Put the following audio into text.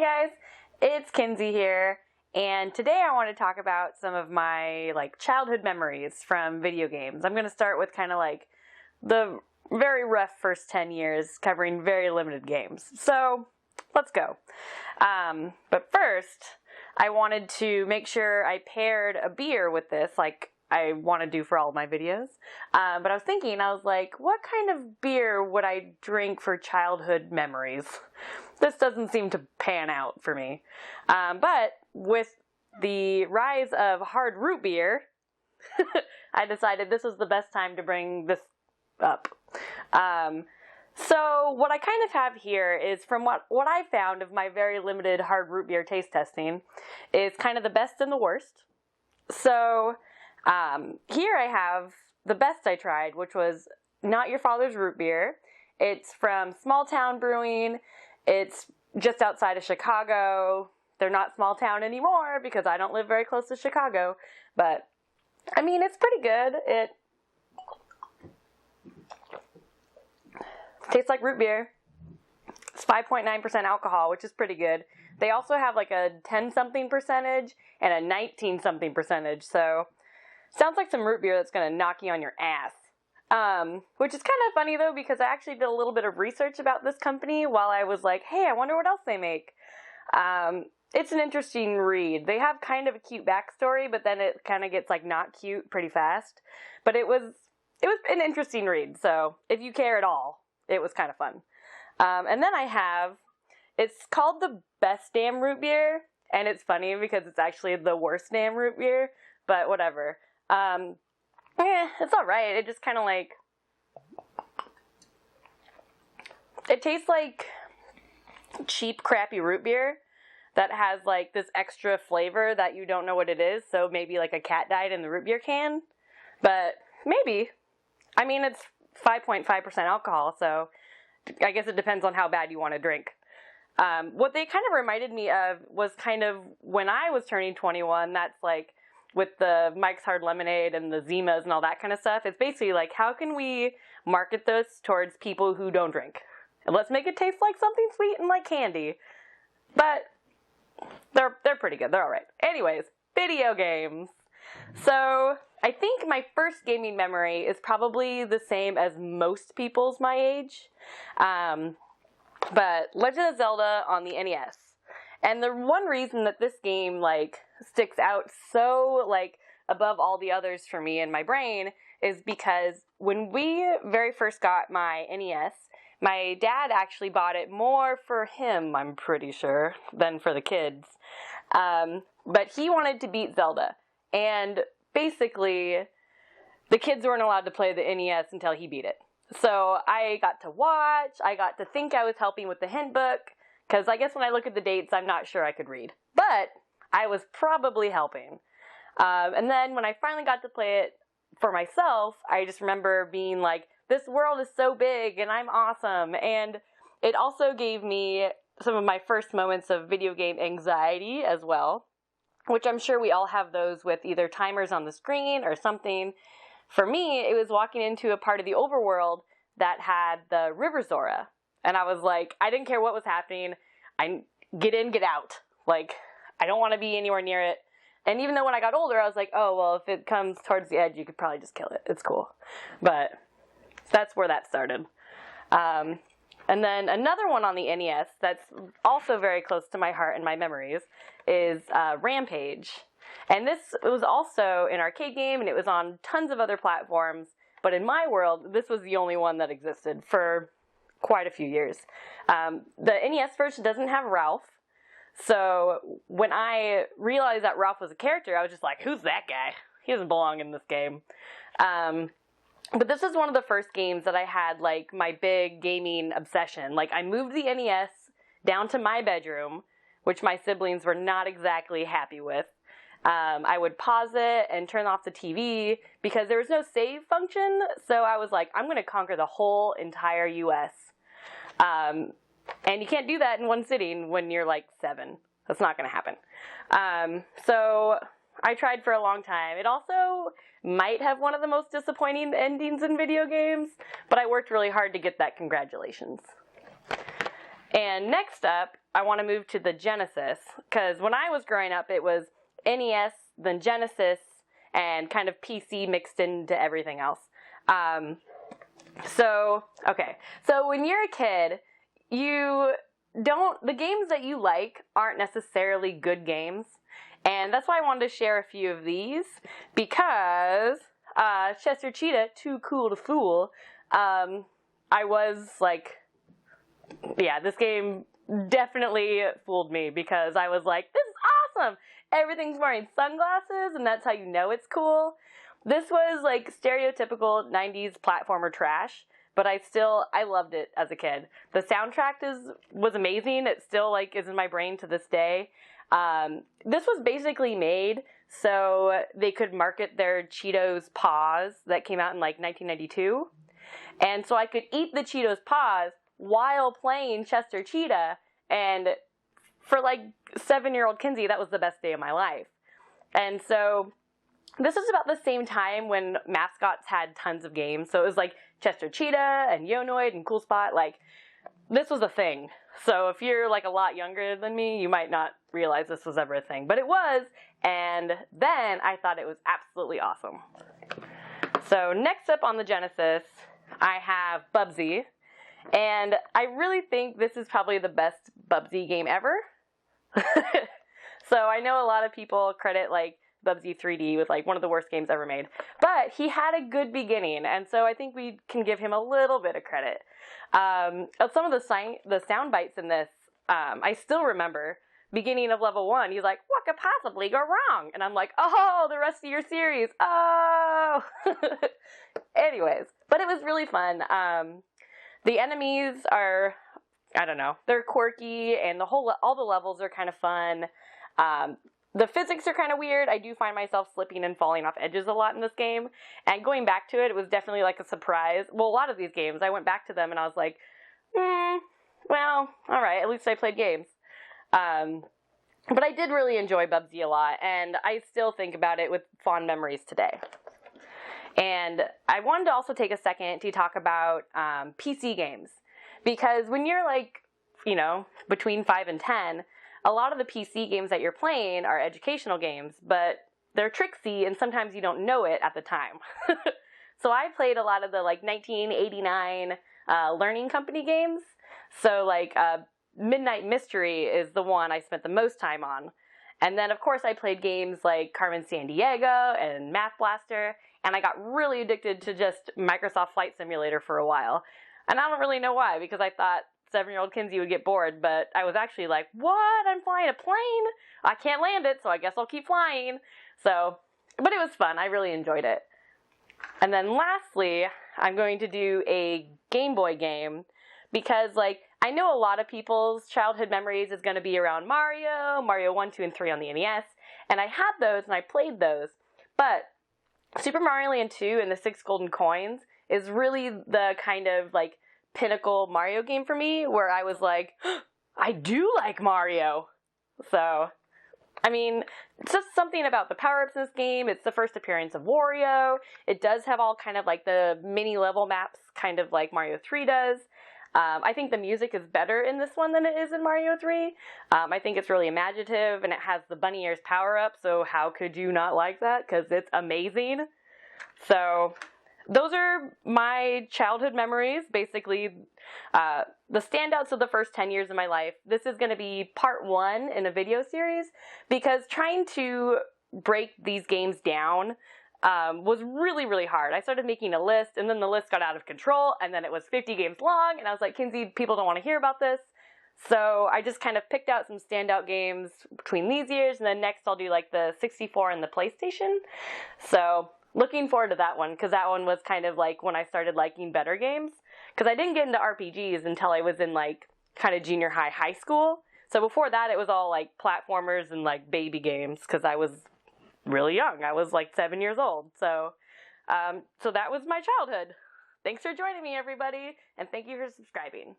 guys, it's Kinsey here, and today I want to talk about some of my childhood memories from video games. I'm going to start with kind of the very rough first 10 years, covering very limited games. So let's go. But first, I wanted to make sure I paired a beer with this, like I want to do for all of my videos. But I was thinking, what kind of beer would I drink for childhood memories? This doesn't seem to pan out for me. But with the rise of hard root beer, I decided this was the best time to bring this up. So what I kind of have here is from what I found of my very limited hard root beer taste testing is kind of the best and the worst. So here I have the best I tried, which was Not Your Father's Root Beer. It's from Small Town Brewing. It's just outside of Chicago. They're not small town anymore because I don't live very close to Chicago. But, I mean, it's pretty good. It tastes like root beer. It's 5.9% alcohol, which is pretty good. They also have like a 10-something percentage and a 19-something percentage. So, sounds like some root beer that's going to knock you on your ass. Which is kind of funny though, because I actually did a little bit of research about this company while I was like, hey, I wonder what else they make. It's an interesting read. They have kind of a cute backstory, but then it kind of gets not cute pretty fast. But it was an interesting read, so if you care at all, it was kind of fun. And then it's called the Best Damn Root Beer, and it's funny because it's actually the worst damn root beer, but whatever. It's alright. It just kind of it tastes like cheap, crappy root beer that has this extra flavor that you don't know what it is, so maybe a cat died in the root beer can, but maybe. I mean, it's 5.5% alcohol, so I guess it depends on how bad you want to drink. What they kind of reminded me of was kind of when I was turning 21, that's with the Mike's Hard Lemonade and the Zimas and all that kind of stuff. It's basically how can we market this towards people who don't drink? And let's make it taste like something sweet and like candy. But they're pretty good. They're all right. Anyways, video games. So I think my first gaming memory is probably the same as most people's my age. But Legend of Zelda on the NES. And the one reason that this game, sticks out so, above all the others for me in my brain is because when we very first got my NES, my dad actually bought it more for him, I'm pretty sure, than for the kids. But he wanted to beat Zelda. And basically, the kids weren't allowed to play the NES until he beat it. So I got to watch, I got to think I was helping with the hint book, because I guess when I look at the dates, I'm not sure I could read. But I was probably helping. And then when I finally got to play it for myself, I just remember being this world is so big and I'm awesome. And it also gave me some of my first moments of video game anxiety as well, which I'm sure we all have those with either timers on the screen or something. For me, it was walking into a part of the overworld that had the River Zora. And I was I didn't care what was happening. I get in, get out. I don't want to be anywhere near it. And even though when I got older, I was oh, well, if it comes towards the edge, you could probably just kill it. It's cool. But that's where that started. And then another one on the NES that's also very close to my heart and my memories is Rampage. And this was also an arcade game, and it was on tons of other platforms. But in my world, this was the only one that existed for quite a few years. The NES version doesn't have Ralph. So when I realized that Ralph was a character, I was just who's that guy? He doesn't belong in this game. But this was one of the first games that I had my big gaming obsession. I moved the NES down to my bedroom, which my siblings were not exactly happy with. I would pause it and turn off the TV because there was no save function. So I was I'm going to conquer the whole entire US. And you can't do that in one sitting when you're 7. That's not going to happen. So I tried for a long time. It also might have one of the most disappointing endings in video games, but I worked really hard to get that congratulations. And next up, I want to move to the Genesis, because when I was growing up, it was NES, then Genesis, and kind of PC mixed into everything else. So when you're a kid, the games that you like aren't necessarily good games. And that's why I wanted to share a few of these, because Chester Cheetah, Too Cool to Fool, I was like, yeah, this game definitely fooled me, because I was like, this is awesome! Everything's wearing sunglasses, and that's how you know it's cool. This was like stereotypical 90s platformer trash, but I loved it as a kid. The soundtrack was amazing. It still like is in my brain to this day. This was basically made so they could market their Cheetos Paws that came out in like 1992. And so I could eat the Cheetos Paws while playing Chester Cheetah, and for like 7-year-old Kinsey, that was the best day of my life. And so this was about the same time when mascots had tons of games. So it was like Chester Cheetah and Yonoid and Cool Spot. Like, this was a thing. So if you're like a lot younger than me, you might not realize this was ever a thing. But it was, and then I thought it was absolutely awesome. So next up on the Genesis, I have Bubsy. And I really think this is probably the best Bubsy game ever. So I know a lot of people credit like Bubsy 3D with like one of the worst games ever made. But he had a good beginning, and so I think we can give him a little bit of credit. Some of the sound bites in this, I still remember. Beginning of level 1, he's like, what could possibly go wrong? And I'm like, oh, the rest of your series, oh! Anyways, but it was really fun. The enemies are, I don't know, they're quirky, and all the levels are kind of fun. The physics are kind of weird. I do find myself slipping and falling off edges a lot in this game. And going back to it, it was definitely like a surprise. Well, a lot of these games, I went back to them and I was like, well, alright, at least I played games. But I did really enjoy Bubsy a lot, and I still think about it with fond memories today. And I wanted to also take a second to talk about PC games. Because when you're like, you know, between 5 and 10, a lot of the PC games that you're playing are educational games, but they're tricksy and sometimes you don't know it at the time. So I played a lot of the like 1989 Learning Company games. So like Midnight Mystery is the one I spent the most time on. And then of course I played games like Carmen Sandiego and Math Blaster, and I got really addicted to just Microsoft Flight Simulator for a while. And I don't really know why, because I thought 7-year-old Kinsey would get bored, but I was actually like, what? I'm flying a plane? I can't land it, so I guess I'll keep flying. So, but it was fun. I really enjoyed it. And then lastly, I'm going to do a Game Boy game, because like, I know a lot of people's childhood memories is going to be around Mario 1, 2, and 3 on the NES, and I had those and I played those, but Super Mario Land 2 and the 6 Golden Coins is really the kind of like pinnacle Mario game for me, where I was like, I do like Mario. So, I mean, it's just something about the power-ups in this game. It's the first appearance of Wario. It does have all kind of like the mini level maps, kind of like Mario 3 does. I think the music is better in this one than it is in Mario 3. I think it's really imaginative, and it has the bunny ears power-up, so how could you not like that? Because it's amazing. So, those are my childhood memories, basically the standouts of the first 10 years of my life. This is going to be part 1 in a video series, because trying to break these games down was really, really hard. I started making a list, and then the list got out of control, and then it was 50 games long, and I was like, Kinsey, people don't want to hear about this. So I just kind of picked out some standout games between these years, and then next I'll do like the 64 and the PlayStation. So looking forward to that one, because that one was kind of like when I started liking better games. Because I didn't get into RPGs until I was in like kind of junior high school. So before that it was all like platformers and like baby games, because I was really young. I was like 7 years old. So that was my childhood. Thanks for joining me, everybody, and thank you for subscribing.